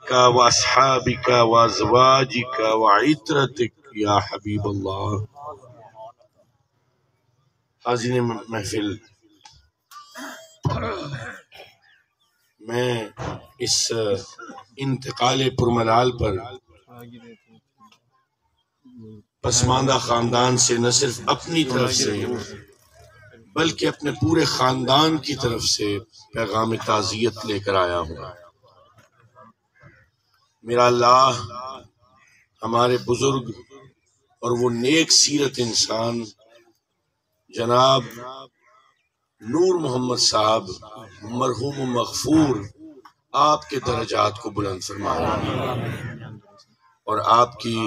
آلِكَ وَأَصْحَابِكَ وَأَزْوَاجِكَ وَعِتْرَتِكَ یا حبیب اللہ۔ حاضرین محفل، میں اس انتقال پرملال پر پسماندہ خاندان سے نہ صرف اپنی طرف سے بلکہ اپنے پورے خاندان کی طرف سے پیغام تعزیت لے کر آیا ہوں۔ میرا اللہ ہمارے بزرگ اور وہ نیک سیرت انسان جناب نور محمد صاحب مرحوم و مغفور آپ کے درجات کو بلند فرمائے اور آپ کی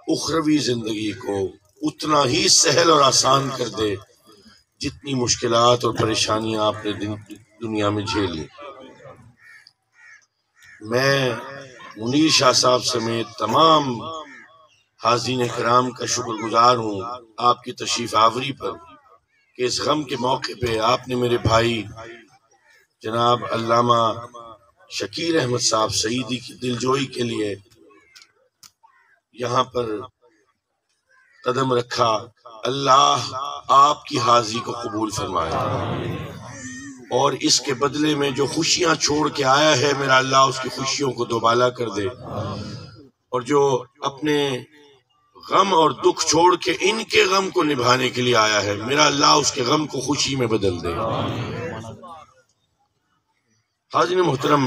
اخروی زندگی کو اتنا ہی سہل اور آسان کر دے جتنی مشکلات اور پریشانیاں آپ نے دنیا میں جھیلی۔ میں منیر شاہ صاحب سمیت تمام حاضرین کرام کا شکر گزار ہوں آپ کی تشریف آوری پر کہ اس غم کے موقع پہ آپ نے میرے بھائی جناب علامہ شکیل احمد صاحب سعیدی کی دلجوئی کے لیے یہاں پر قدم رکھا۔ اللہ آپ کی حاضری کو قبول فرمائے اور اس کے بدلے میں جو خوشیاں چھوڑ کے آیا ہے میرا اللہ اس کی خوشیوں کو دوبالا کر دے، اور جو اپنے غم اور دکھ چھوڑ کے ان کے غم کو نبھانے کے لیے آیا ہے میرا اللہ اس کے غم کو خوشی میں بدل دے۔ حاضرین محترم،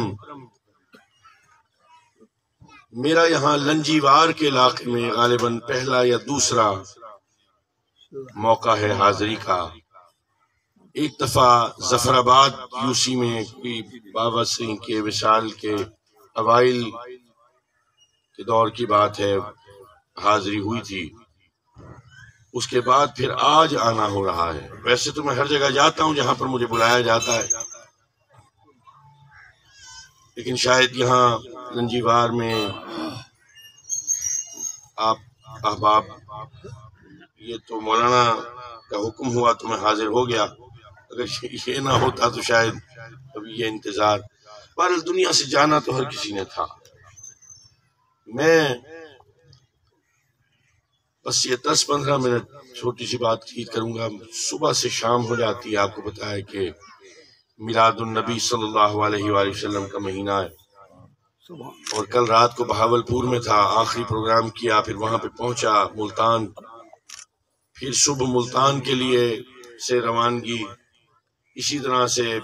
میرا یہاں لنجیوار کے علاقے میں غالباً پہلا یا دوسرا موقع ہے حاضری کا۔ ایک دفعہ ظفر آباد یوسی میں کوئی بابا سنگھ کے وصال کے اوائل کے دور کی بات ہے، حاضری ہوئی تھی۔ اس کے بعد پھر آج آنا ہو رہا ہے۔ ویسے تو میں ہر جگہ جاتا ہوں جہاں پر مجھے بلایا جاتا ہے، لیکن شاید یہاں لنجیوار میں آپ احباب، یہ تو مولانا کا حکم ہوا تو میں حاضر ہو گیا، اگر یہ نہ ہوتا تو شاید ابھی یہ انتظار۔ بہرحال دنیا سے جانا تو ہر کسی نے تھا۔ میں بس یہ 10-15 منٹ چھوٹی سی بات چیت کروں گا۔ صبح سے شام ہو جاتی ہے، آپ کو پتا ہے کہ میلاد النبی صلی اللہ علیہ وآلہ وسلم کا مہینہ ہے، اور کل رات کو بہاولپور میں تھا، آخری پروگرام کیا، پھر وہاں پہ پہنچا ملتان، پھر صبح ملتان کے لیے سے روانگی، اسی طرح سے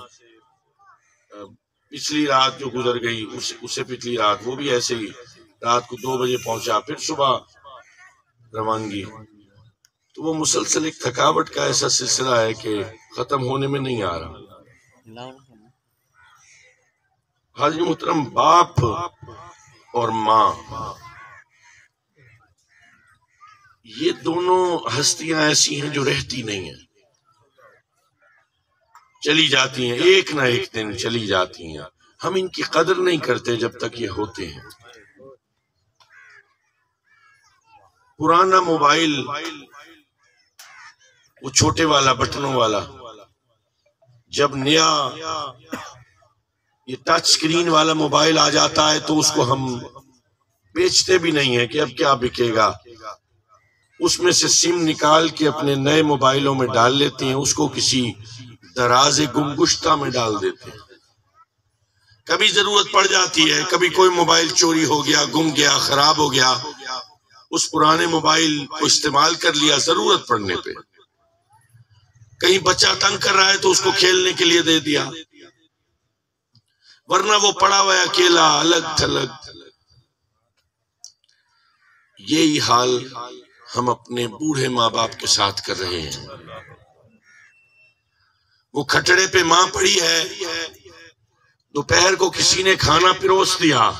پچھلی رات جو گزر گئی اس سے پچھلی رات وہ بھی ایسے ہی رات کو 2 بجے پہنچا، پھر صبح روانگی۔ تو وہ مسلسل ایک تھکاوٹ کا ایسا سلسلہ ہے کہ ختم ہونے میں نہیں آ رہا۔ حاضرین محترم، باپ اور ماں یہ دونوں ہستیاں ایسی ہیں جو رہتی نہیں ہیں، چلی جاتی ہیں، ایک نہ ایک دن چلی جاتی ہیں۔ ہم ان کی قدر نہیں کرتے جب تک یہ ہوتے ہیں۔ پرانا موبائل، وہ چھوٹے والا بٹنوں والا، جب نیا یہ ٹچ سکرین والا موبائل آ جاتا ہے تو اس کو ہم بیچتے بھی نہیں ہیں کہ اب کیا بکے گا، اس میں سے سم نکال کے اپنے نئے موبائلوں میں ڈال لیتے ہیں، اس کو کسی دراز گمگشتہ میں ڈال دیتے ہیں۔ کبھی ضرورت پڑ جاتی ہے، کبھی کوئی موبائل چوری ہو گیا، گم گیا، خراب ہو گیا، اس پرانے موبائل کو استعمال کر لیا ضرورت پڑنے پہ۔ کہیں بچہ تنگ کر رہا ہے تو اس کو کھیلنے کے لیے دے دیا، ورنہ وہ پڑا ہوا ہے اکیلا الگ تھلگ۔ یہی حال ہم اپنے بوڑھے ماں باپ کے ساتھ کر رہے ہیں۔ وہ کھٹڑے پہ ماں پڑی ہے، دوپہر کو کسی نے کھانا پروس دیا،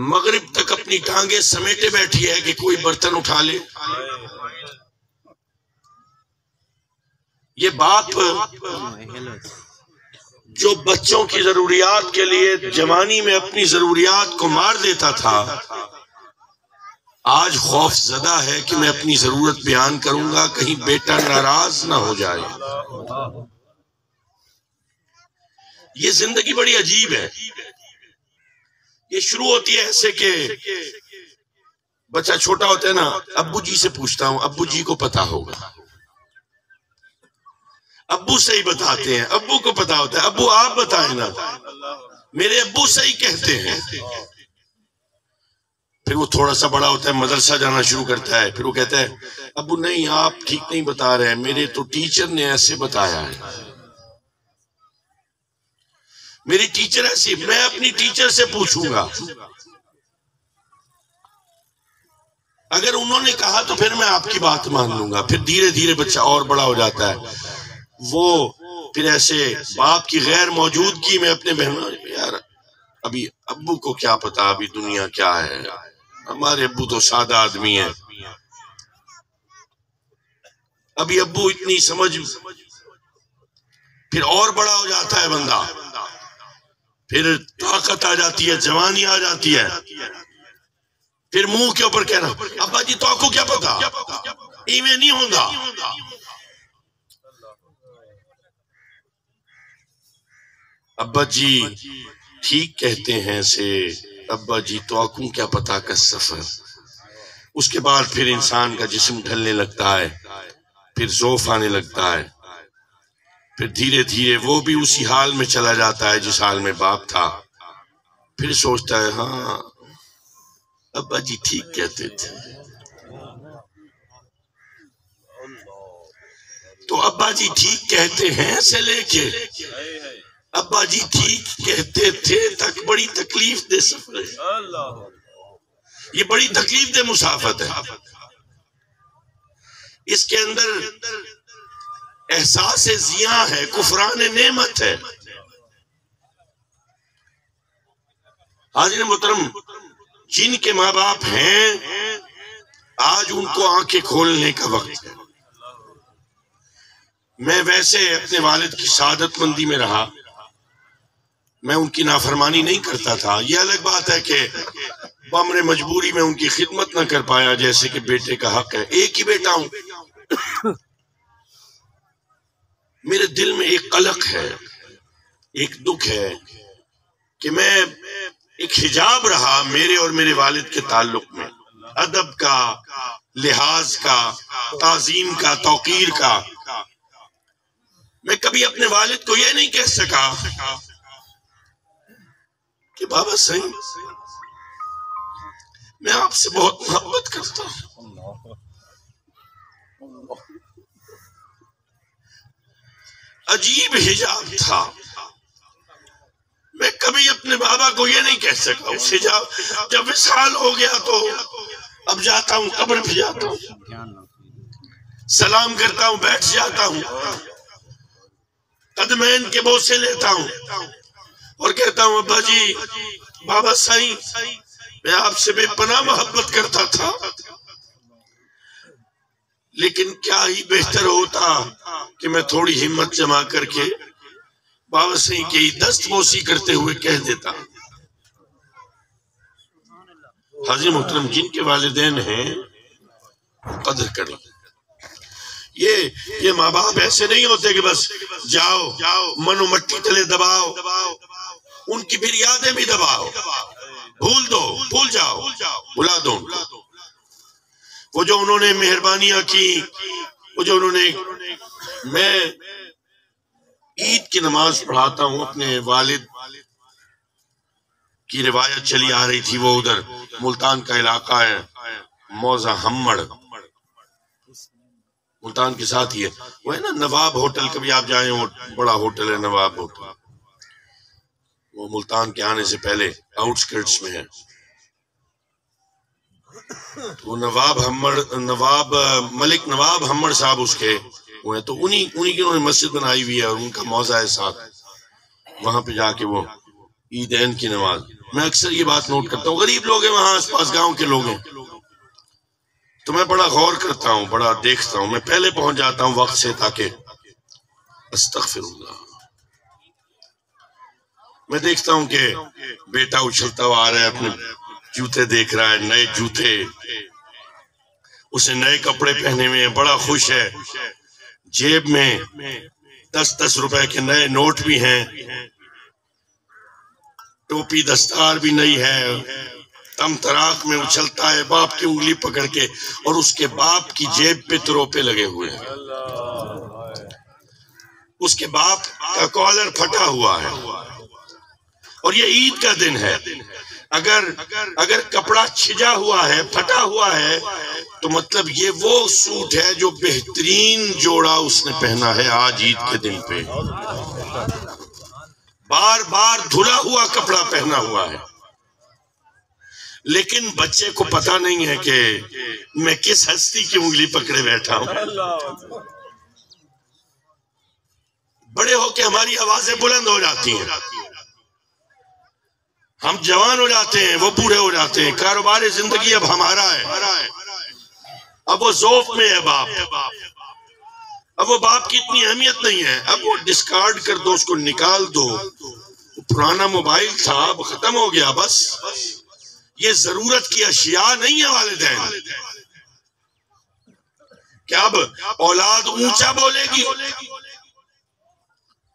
مغرب تک اپنی ٹانگیں سمیٹے بیٹھی ہے کہ کوئی برتن اٹھا لے۔ یہ باپ جو بچوں کی ضروریات کے لیے جوانی میں اپنی ضروریات کو مار دیتا تھا، آج خوف زدہ ہے کہ میں اپنی ضرورت بیان کروں گا کہیں بیٹا ناراض نہ ہو جائے۔ یہ زندگی بڑی عجیب ہے۔ یہ شروع ہوتی ہے ایسے کہ بچہ چھوٹا ہوتا ہے نا، ابو جی سے پوچھتا ہوں، ابو جی کو پتا ہوگا، ابو صحیح بتاتے ہیں، ابو کو پتا ہوتا ہے، ابو آپ بتائیں نا، میرے ابو صحیح کہتے ہیں۔ پھر وہ تھوڑا سا بڑا ہوتا ہے، مدرسہ جانا شروع کرتا ہے، پھر وہ کہتا ہے ابو نہیں آپ ٹھیک نہیں بتا رہے ہیں، میرے تو ٹیچر نے ایسے بتایا ہے، میری ٹیچر ایسی، میں اپنی ٹیچر سے پوچھوں گا، اگر انہوں نے کہا تو پھر میں آپ کی بات مان لوں گا۔ پھر دھیرے دھیرے بچہ اور بڑا ہو جاتا ہے، وہ پھر ایسے باپ کی غیر موجودگی میں اپنے بہنوں، یار ابھی ابو کو کیا پتا ابھی دنیا کیا ہے، ہمارے ابو تو سادہ آدمی ہیں، ابھی ابو اتنی سمجھ۔ پھر اور بڑا ہو جاتا ہے بندہ، پھر طاقت آ جاتی ہے، جوانی آ جاتی ہے، پھر منہ کے اوپر کہنا ابا جی تو آپ کو کیا پتا، ایویں نہیں ہوگا۔ ابا جی ٹھیک کہتے ہیں سے، ابا جی تو آپ کو کیا پتا کا سفر۔ اس کے بعد پھر انسان کا جسم ڈھلنے لگتا ہے، پھر ذوف آنے لگتا ہے، پھر دھیرے دھیرے وہ بھی اسی حال میں چلا جاتا ہے جس حال میں باپ تھا، پھر سوچتا ہے ہاں ابا جی ٹھیک کہتے تھے۔ تو ابا جی ٹھیک کہتے ہیں سے لے کے ابا جی ٹھیک کہتے تھے تک بڑی تکلیف دہ سفر ہے، یہ بڑی تکلیف دہ مسافت ہے۔ اس کے اندر احساس زیاں ہے، کفران نعمت ہے۔ حاضرین محترم، جن کے ماں باپ ہیں آج ان کو آنکھیں کھولنے کا وقت ہے۔ میں ویسے اپنے والد کی سعادت مندی میں رہا، میں ان کی نافرمانی نہیں کرتا تھا، یہ الگ بات ہے کہ بامر مجبوری میں ان کی خدمت نہ کر پایا، جیسے کہ بیٹے کا حق ہے، ایک ہی بیٹا ہوں۔ میرے دل میں ایک قلق ہے، ایک دکھ ہے کہ میں ایک حجاب رہا میرے اور میرے والد کے تعلق میں، ادب کا، لحاظ کا، تعظیم کا، توقیر کا۔ میں کبھی اپنے والد کو یہ نہیں کہہ سکا کہ بابا صحیح میں آپ سے بہت محبت کرتا ہوں۔ عجیب حجاب تھا، میں کبھی اپنے بابا کو یہ نہیں کہہ سکا۔ اس حجاب جب وصال ہو گیا تو اب جاتا ہوں قبر پہ جاتا ہوں، سلام کرتا ہوں، بیٹھ جاتا ہوں، قدمین کے بوسے لیتا ہوں اور کہتا ہوں ابا جی بابا سائیں میں آپ سے بے پناہ محبت کرتا تھا، لیکن کیا ہی بہتر ہوتا کہ میں تھوڑی ہمت جمع کر کے بابا سائیں کی دست بوسی کرتے ہوئے کہہ دیتا۔ حاضر محترم، جن کے والدین ہیں قدر کریں۔ یہ ماں باپ ایسے نہیں ہوتے کہ بس جاؤ منو مٹی تلے دباؤ، ان کی پھر یادیں بھی دباؤ، بھول جاؤ، بھلا دو۔ وہ جو انہوں نے مہربانیاں کی، وہ جو انہوں نے، میں عید کی نماز پڑھاتا ہوں، اپنے والد کی روایت چلی آ رہی تھی، وہ ادھر ملتان کا علاقہ ہے، موزہ ہمڑ، ملتان کے ساتھ ہی ہے، وہ ہے نا نواب ہوٹل، کبھی آپ جائیں، وہ بڑا ہوٹل ہے نواب ہوٹل، وہ ملتان کے آنے سے پہلے آؤٹسکرٹس میں ہے۔ وہ نواب ملک نواب ہمڑ صاحب اس کے وہ ہیں، تو انہی کی انہوں نے مسجد بنائی ہوئی ہے اور ان کا موضع ہے ساتھ، وہاں پہ جا کے وہ عیدین کی نماز۔ میں اکثر یہ بات نوٹ کرتا ہوں، غریب لوگ ہیں وہاں، آس پاس گاؤں کے لوگ ہیں، تو میں بڑا غور کرتا ہوں، بڑا دیکھتا ہوں، میں پہلے پہنچ جاتا ہوں وقت سے، تاکہ استغفر اللہ، میں دیکھتا ہوں کہ بیٹا اچھلتا ہوا آ رہا ہے، اپنے جوتے دیکھ رہا ہے، نئے جوتے، اسے نئے کپڑے پہنے ہوئے ہیں، بڑا خوش ہے، جیب میں 10 روپے کے نئے نوٹ بھی ہیں، ٹوپی دستار بھی نہیں ہے، تم تراک میں اچھلتا ہے باپ کی انگلی پکڑ کے، اور اس کے باپ کی جیب پہ تروپے لگے ہوئے ہیں، اس کے باپ کا کالر پھٹا ہوا ہے، اور یہ عید کا دن ہے۔ اگر کپڑا چھجا ہوا ہے، پھٹا ہوا ہے، تو مطلب یہ وہ سوٹ ہے جو بہترین جوڑا اس نے پہنا ہے آج عید کے دن پہ، بار بار دھلا ہوا کپڑا پہنا ہوا ہے۔ لیکن بچے کو پتا نہیں ہے کہ میں کس ہستی کی انگلی پکڑے بیٹھا ہوں۔ بڑے ہو کے ہماری آوازیں بلند ہو جاتی ہیں، ہم جوان ہو جاتے ہیں، وہ بوڑھے ہو جاتے ہیں، کاروبار زندگی اب ہمارا ہے، اب وہ ذوق میں ہے باپ، اب وہ باپ کی اتنی اہمیت نہیں ہے، اب وہ ڈسکارڈ کر دو، اس کو نکال دو، پرانا موبائل تھا اب ختم ہو گیا، بس یہ ضرورت کی اشیاء نہیں ہے والدین، کہ اب اولاد اونچا بولے گی۔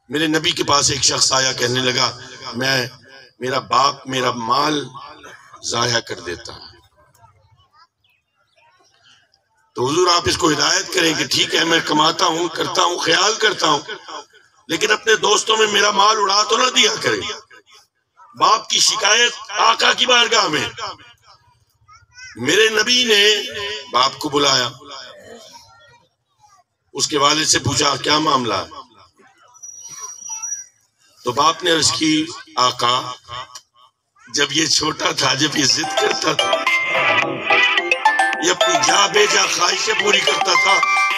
میرے نبی کے پاس ایک شخص آیا، کہنے لگا میرا باپ میرا مال ضائع کر دیتا ہے، تو حضور آپ اس کو ہدایت کریں کہ ٹھیک ہے میں کماتا ہوں، کرتا ہوں، خیال کرتا ہوں، لیکن اپنے دوستوں میں میرا مال اڑا تو نہ دیا کرے۔ باپ کی شکایت آقا کی بارگاہ میں، میرے نبی نے باپ کو بلایا، اس کے والد سے پوچھا کیا معاملہ ہے؟ تو باپ نے عرض کی آقا جب یہ چھوٹا تھا، جب یہ ضد کرتا تھا، یہ اپنی جا بے جا خواہشیں پوری کرتا تھا،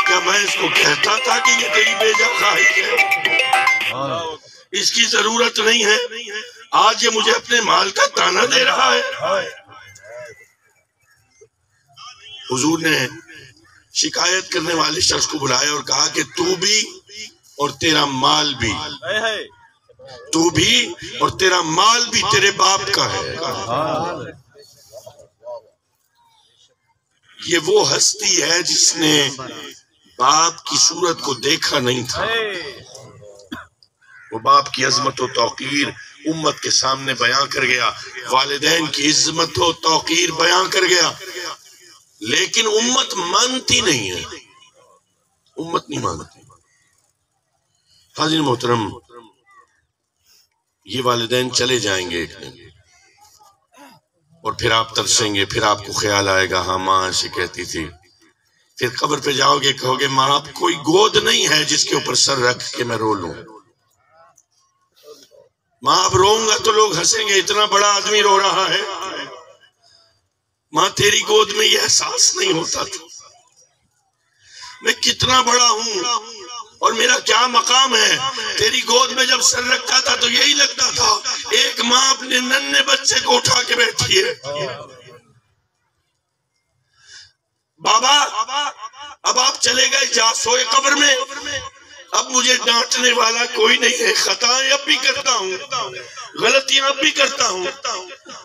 کیا میں اس کو کہتا تھا کہ یہ تیری بے جا خواہش ہے، اس کی ضرورت نہیں ہے، آج یہ مجھے اپنے مال کا تانا دے رہا ہے۔ حضور نے شکایت کرنے والے شخص کو بلایا اور کہا کہ تو بھی اور تیرا مال بھی، تو بھی اور تیرا مال بھی تیرے باپ کا ہے۔ یہ وہ ہستی ہے جس نے باپ کی صورت کو دیکھا نہیں تھا، وہ باپ کی عظمت و توقیر امت کے سامنے بیان کر گیا، والدین کی عظمت و توقیر بیان کر گیا، لیکن امت مانتی نہیں ہے، امت نہیں مانتی۔ حاضرین محترم، یہ والدین چلے جائیں گے ایک دن، اور پھر آپ ترسیں گے، پھر آپ کو خیال آئے گا ہاں ماں ایسے کہتی تھی، پھر قبر پہ جاؤ گے کہو گے ماں اب کوئی گود نہیں ہے جس کے اوپر سر رکھ کے میں رو لوں، ماں اب روؤں گا تو لوگ ہنسیں گے اتنا بڑا آدمی رو رہا ہے، ماں تیری گود میں یہ احساس نہیں ہوتا تھا میں کتنا بڑا ہوں اور میرا کیا مقام ہے، تیری گود میں جب سر رکھتا تھا تو یہی لگتا تھا ایک ماں اپنے ننھے بچے کو اٹھا کے بیٹھی ہے۔ بابا اب آپ چلے گئے، جا سوئے قبر میں، اب مجھے ڈانٹنے والا کوئی نہیں ہے، خطائیں اب بھی کرتا ہوں، غلطیاں اب بھی کرتا ہوں،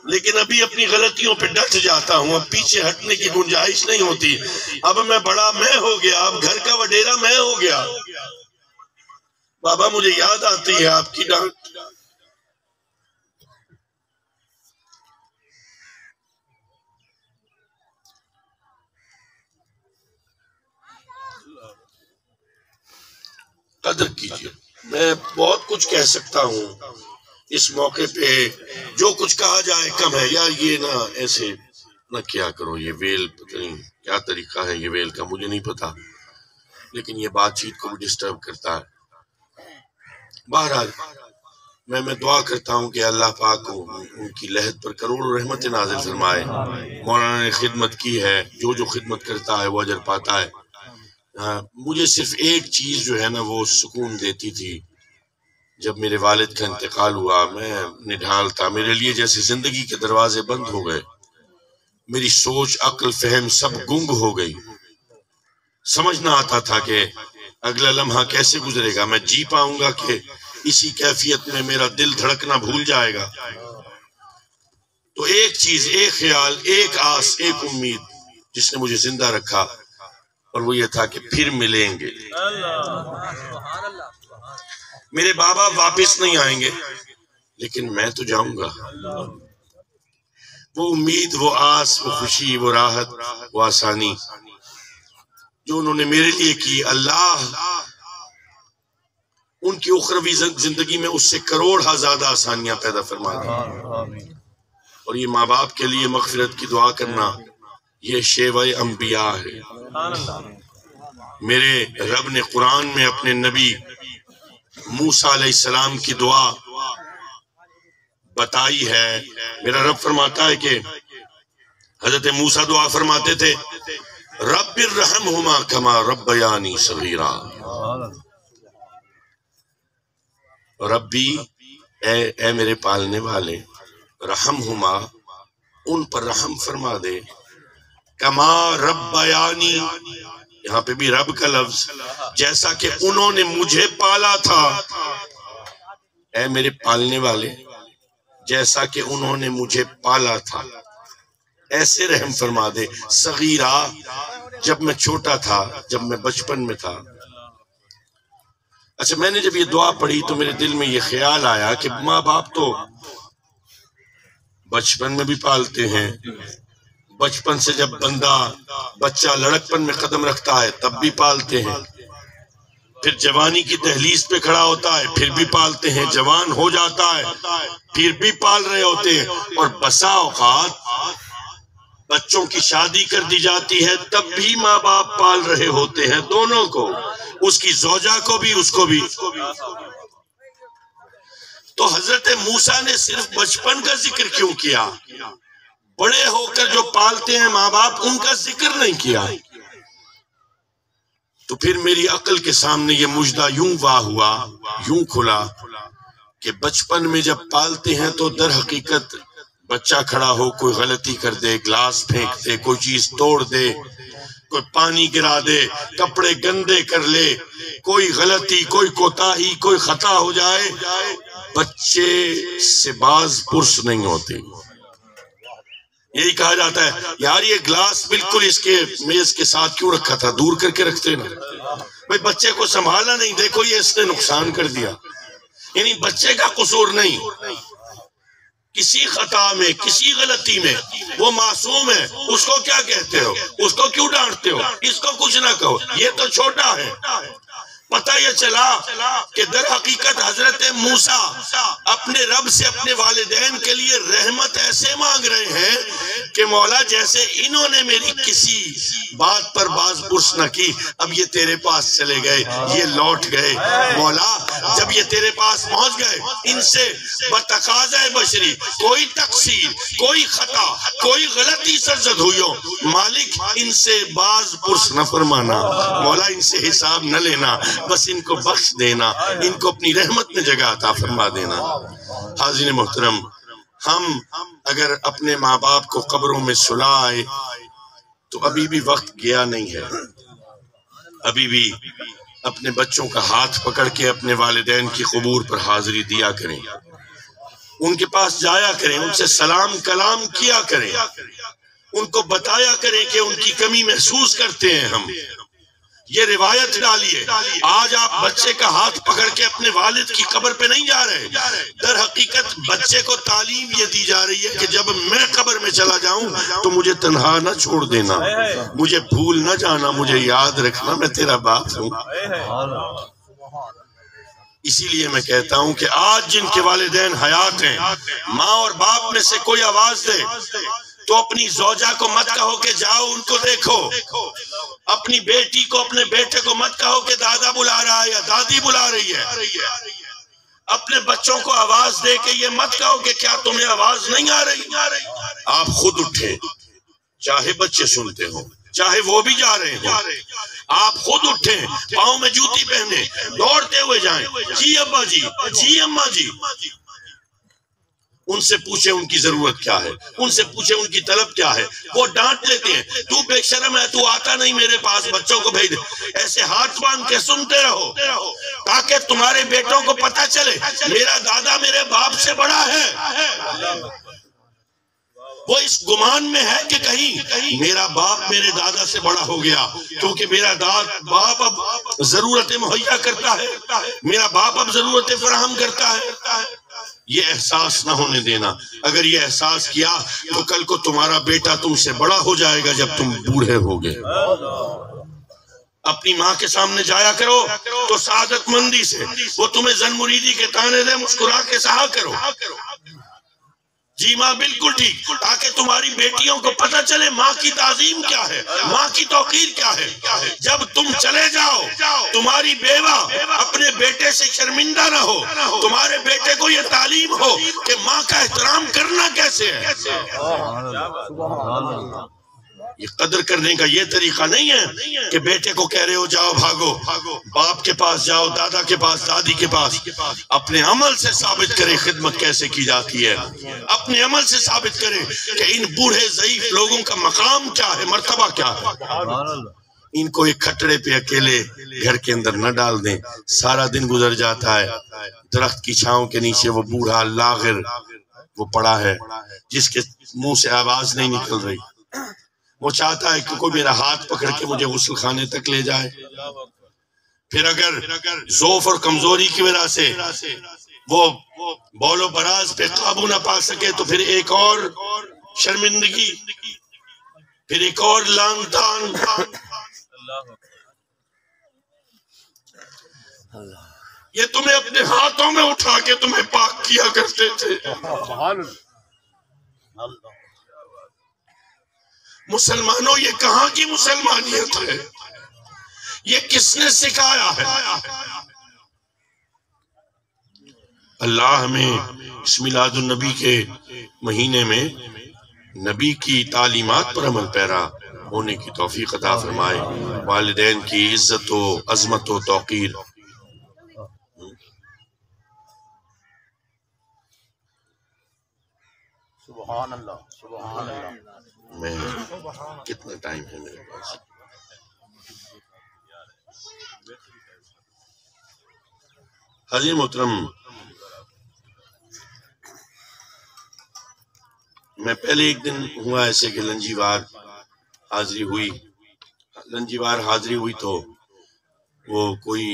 لیکن ابھی اپنی غلطیوں پہ ڈٹ جاتا ہوں، اب پیچھے ہٹنے کی گنجائش نہیں ہوتی، اب میں بڑا میں ہو گیا، اب گھر کا وڈیرا میں ہو گیا۔ بابا مجھے یاد آتی ہے آپ کی ڈانٹ، قدر کیجئے۔ میں بہت کچھ کہہ سکتا ہوں اس موقع پہ، جو کچھ کہا جائے کم ہے، یا یہ نہ ایسے نہ کیا کرو، یہ ویل پتہ نہیں کیا طریقہ ہے یہ ویل کا مجھے نہیں پتا، لیکن یہ بات چیت کو ڈسٹرب کرتا ہے۔ بہرحال میں دعا کرتا ہوں کہ اللہ پاک کو ان کی لہد پر کروڑوں رحمت نازل فرمائے۔ مولانا نے خدمت کی ہے، جو خدمت کرتا ہے وہ اجر پاتا ہے۔ مجھے صرف ایک چیز جو ہے نا وہ سکون دیتی تھی، جب میرے والد کا انتقال ہوا میں نڈھال تھا، میرے لیے جیسے زندگی کے دروازے بند ہو گئے، میری سوچ عقل فہم سب گنگ ہو گئی، سمجھ نہ آتا تھا کہ اگلا لمحہ کیسے گزرے گا، میں جی پاؤں گا کہ اسی کیفیت میں میرا دل دھڑکنا بھول جائے گا۔ تو ایک چیز، ایک خیال، ایک آس، ایک امید جس نے مجھے زندہ رکھا، اور وہ یہ تھا کہ پھر ملیں گے۔ میرے بابا واپس نہیں آئیں گے، لیکن میں تو جاؤں گا۔ وہ امید، وہ آس، وہ خوشی، وہ راحت، وہ آسانی جو انہوں نے میرے لیے کی، اللہ ان کی اخروی زندگی میں اس سے کروڑ زیادہ آسانیاں پیدا فرما دیں۔ اور یہ ماں باپ کے لیے مغفرت کی دعا کرنا یہ شیوہ انبیاء ہے۔ میرے رب نے قرآن میں اپنے نبی موسیٰ علیہ السلام کی دعا بتائی ہے۔ میرا رب فرماتا ہے کہ حضرت موسیٰ دعا فرماتے تھے، رب ارحمہما کما ربیانی صغیرا۔ ربی اے میرے پالنے والے، رحمہما ان پر رحم فرما دے، کما ربیانی، یہاں پہ بھی رب کا لفظ، جیسا کہ انہوں نے مجھے پالا تھا۔ اے میرے پالنے والے، جیسا کہ انہوں نے مجھے پالا تھا ایسے رحم فرما دے۔ صغیرہ، جب میں چھوٹا تھا، جب میں بچپن میں تھا۔ اچھا، میں نے جب یہ دعا پڑھی تو میرے دل میں یہ خیال آیا کہ ماں باپ تو بچپن میں بھی پالتے ہیں، بچپن سے جب بچہ لڑکپن میں قدم رکھتا ہے تب بھی پالتے ہیں، پھر جوانی کی دہلیز پہ کھڑا ہوتا ہے پھر بھی پالتے ہیں، جوان ہو جاتا ہے پھر بھی پال رہے ہوتے ہیں، اور بسا اوقات بچوں کی شادی کر دی جاتی ہے تب بھی ماں باپ پال رہے ہوتے ہیں، دونوں کو، اس کی زوجہ کو بھی اس کو بھی۔ تو حضرت موسیٰ نے صرف بچپن کا ذکر کیوں کیا؟ بڑے ہو کر جو پالتے ہیں ماں باپ ان کا ذکر نہیں کیا؟ تو پھر میری عقل کے سامنے یہ مژدہ یوں واہ ہوا، یوں کھلا کہ بچپن میں جب پالتے ہیں تو در حقیقت بچہ کھڑا ہو کوئی غلطی کر دے، گلاس پھینک دے، کوئی چیز توڑ دے، کوئی پانی گرا دے، کپڑے گندے کر لے، کوئی غلطی، کوئی کوتاہی، کوئی خطا ہو جائے، بچے سے باز پرس نہیں ہوتے۔ یہی کہا جاتا ہے یار یہ گلاس بالکل اس کے میز کے ساتھ کیوں رکھا تھا، دور کر کے رکھتے نا، بھئی بچے کو سنبھالا نہیں، دیکھو یہ اس نے نقصان کر دیا۔ یعنی بچے کا قصور نہیں، کسی خطا میں، کسی غلطی میں وہ معصوم ہے، اس کو کیا کہتے ہو، اس کو کیوں ڈانٹتے ہو، اس کو کچھ نہ کہو، یہ تو چھوٹا ہے۔ پتہ یہ چلا کہ در حقیقت حضرت موسیٰ اپنے رب سے اپنے والدین کے لیے رحمت ایسے مانگ رہے ہیں کہ مولا جیسے انہوں نے میری کسی بات پر باز پرس نہ کی، اب یہ تیرے پاس چلے گئے، یہ لوٹ گئے، مولا جب یہ تیرے پاس پہنچ گئے، ان سے بتقاضۂ بشری کوئی تقصیر، کوئی خطا، کوئی غلطی سرزد ہوئی ہو، مالک ان سے باز پرس نہ فرمانا، مولا ان سے حساب نہ لینا، بس ان کو بخش دینا، ان کو اپنی رحمت میں جگہ عطا فرما دینا۔ حاضرین محترم، ہم اگر اپنے ماں باپ کو قبروں میں سلائے تو ابھی بھی وقت گیا نہیں ہے، ابھی بھی اپنے بچوں کا ہاتھ پکڑ کے اپنے والدین کی قبور پر حاضری دیا کریں، ان کے پاس جایا کریں، ان سے سلام کلام کیا کریں، ان کو بتایا کریں کہ ان کی کمی محسوس کرتے ہیں ہم۔ یہ روایت ڈالیے، آج آپ بچے کا ہاتھ پکڑ کے اپنے والد کی قبر پہ نہیں جا رہے، در حقیقت بچے کو تعلیم یہ دی جا رہی ہے کہ جب میں قبر میں چلا جاؤں تو مجھے تنہا نہ چھوڑ دینا، مجھے بھول نہ جانا، مجھے یاد رکھنا، میں تیرا باپ ہوں۔ اسی لیے میں کہتا ہوں کہ آج جن کے والدین حیات ہیں، ماں اور باپ میں سے کوئی آواز دے تو اپنی زوجہ کو مت کہو کہ جاؤ ان کو دیکھو، اپنی بیٹی کو، اپنے بیٹے کو مت کہو کہ دادا بلا رہا ہے یا دادی بلا رہی ہے، اپنے بچوں کو آواز دے کے یہ مت کہو کہ کیا تمہیں آواز نہیں آ رہی، آپ خود اٹھیں، چاہے بچے سنتے ہوں، چاہے وہ بھی جا رہے ہوں، آپ خود اٹھیں، پاؤں میں جوتی پہنے، دوڑتے ہوئے جائیں، جی ابا جی، جی اماں جی، ان سے پوچھیں ان کی ضرورت کیا ہے، ان سے پوچھیں ان کی طلب کیا ہے، وہ ڈانٹ لیتے ہیں، تو بے شرم ہے، تو آتا نہیں میرے پاس، بچوں کو بھیج دے، ایسے ہاتھ باندھ کے سنتے رہو تاکہ تمہارے بیٹوں کو پتہ چلے میرا دادا میرے باپ سے بڑا ہے۔ وہ اس گمان میں ہے کہ کہیں میرا باپ میرے دادا سے بڑا ہو گیا، کیونکہ میرا باپ اب ضرورتیں مہیا کرتا ہے، میرا باپ اب ضرورتیں فراہم کرتا ہے۔ یہ احساس نہ ہونے دینا. اگر یہ احساس کیا تو کل کو تمہارا بیٹا تم سے بڑا ہو جائے گا جب تم بوڑھے ہوگے. اپنی ماں کے سامنے جایا کرو تو سعادت مندی سے وہ تمہیں زن مریدی کے تانے دے، مسکرا کے سہا کرو. جی ماں بالکل ٹھیک، تاکہ تمہاری بیٹیوں کو پتہ چلے ماں کی تعظیم کیا ہے، ماں کی توقیر کیا ہے. جب تم چلے جاؤ تمہاری بیوہ اپنے بیٹے سے شرمندہ نہ ہو، تمہارے بیٹے کو یہ تعلیم ہو کہ ماں کا احترام کرنا کیسے ہے. یہ قدر کرنے کا یہ طریقہ نہیں ہے کہ بیٹے کو کہہ رہے ہو جاؤ بھاگو، باپ کے پاس جاؤ، دادا کے پاس، دادی کے پاس. اپنے عمل سے ثابت کرے خدمت کیسے کی جاتی ہے، اپنے عمل سے ثابت کرے کہ ان بوڑھے ضعیف لوگوں کا مقام کیا ہے، مرتبہ کیا ہے. ان کو ایک کھٹڑے پہ اکیلے گھر کے اندر نہ ڈال دیں. سارا دن گزر جاتا ہے درخت کی چھاؤں کے نیچے، وہ بوڑھا لاغر وہ پڑا ہے جس کے منہ سے آواز نہیں نکل رہی. وہ چاہتا ہے کہ کوئی میرا ہاتھ پکڑ کے مجھے غسل خانے تک لے جائے. پھر اگر ضعف اور کمزوری کی وجہ سے وہ بول و براز پہ قابو نہ پا سکے تو پھر ایک اور شرمندگی، پھر ایک اور لانگ تان. یہ تمہیں اپنے ہاتھوں میں اٹھا کے تمہیں پاک کیا کرتے تھے. مسلمانوں یہ کہاں کی مسلمانیت ہے؟ یہ کس نے سکھایا ہے؟ اللہ ہمیں اس میلاد النبی کے مہینے میں نبی کی تعلیمات پر عمل پیرا ہونے کی توفیق عطا فرمائے. والدین کی عزت و عظمت و توقیر. سبحان اللہ، سبحان اللہ. میں کتنا ٹائم ہے میرے پاس؟ حضرت محترم، میں پہلے ایک دن ہوا ایسے کہ لنجیوار حاضری ہوئی تو وہ کوئی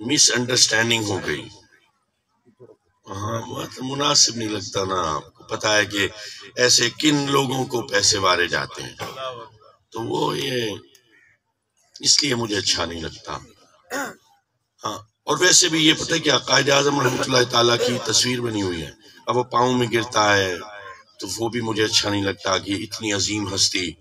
مس انڈرسٹینڈنگ ہو گئی. ہاں مناسب نہیں لگتا نا. آپ کو پتا ہے کہ ایسے کن لوگوں کو پیسے وارے جاتے ہیں، تو وہ یہ اس لیے مجھے اچھا نہیں لگتا. ہاں اور ویسے بھی یہ پتہ ہے کہ قائد اعظم رحمۃ اللہ تعالیٰ کی تصویر بنی ہوئی ہے، اب وہ پاؤں میں گرتا ہے تو وہ بھی مجھے اچھا نہیں لگتا کہ اتنی عظیم ہستی.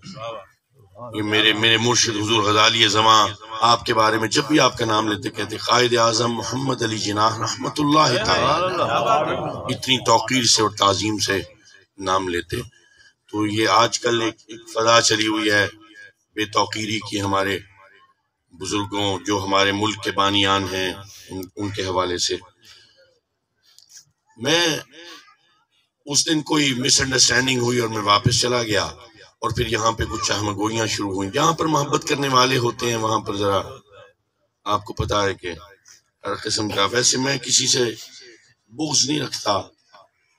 یہ میرے مرشد حضور غزالی زماں آپ کے بارے میں جب بھی آپ کا نام لیتے کہتے قائد اعظم محمد علی جناح رحمت اللہ تعالی، اتنی توقیر سے اور تعظیم سے نام لیتے. تو یہ آج کل ایک فضا چلی ہوئی ہے بے توقیری کی ہمارے بزرگوں جو ہمارے ملک کے بانیان ہیں ان کے حوالے سے. میں اس دن کوئی مس انڈرسٹینڈنگ ہوئی اور میں واپس چلا گیا، اور پھر یہاں پہ کچھ چہمگوئیاں شروع ہوئیں. جہاں پر محبت کرنے والے ہوتے ہیں وہاں پر ذرا آپ کو پتا ہے کہ ہر قسم کا. ویسے میں کسی سے بغض نہیں رکھتا،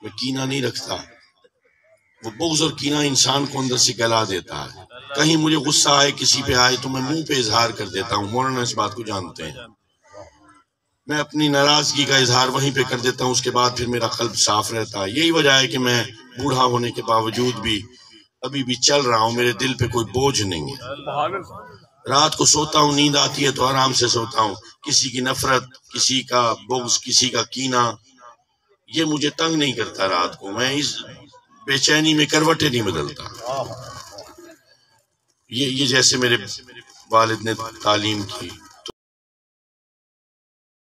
میں کینہ نہیں رکھتا. وہ بغض اور کینہ انسان کو اندر سے گلا دیتا ہے. کہیں مجھے غصہ آئے کسی پہ آئے تو میں منہ پہ اظہار کر دیتا ہوں. مولانا اس بات کو جانتے ہیں. میں اپنی ناراضگی کا اظہار وہیں پہ کر دیتا ہوں، اس کے بعد پھر میرا قلب صاف رہتا ہے. یہی وجہ ہے کہ میں بوڑھا ہونے کے باوجود بھی ابھی بھی چل رہا ہوں. میرے دل پہ کوئی بوجھ نہیں ہے. رات کو سوتا ہوں، نیند آتی ہے تو آرام سے سوتا ہوں. کسی کی نفرت، کسی کا بغض، کسی کا کینہ یہ مجھے تنگ نہیں کرتا. رات کو میں اس بے چینی میں کروٹیں نہیں بدلتا. یہ جیسے میرے والد نے تعلیم کی